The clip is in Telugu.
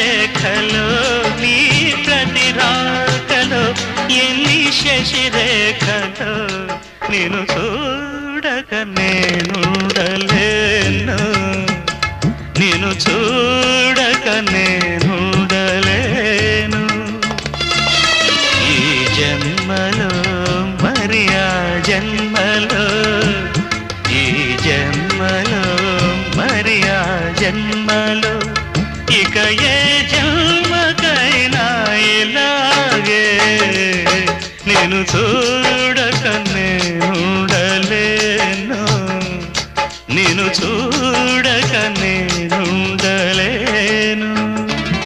రేఖలో నీ ప్రతి రాకలో ఎన్ని శశిరేఖలో నేను చూడక నేనుండలేను నేను చూడక నేనుండలేను ఈ జన్మలో మరి ఆ జన్మలో ఈ జన్మలో మరి ఆ జన్మలో ఇక ఏ జన్మకైనా ఇలాగే నేను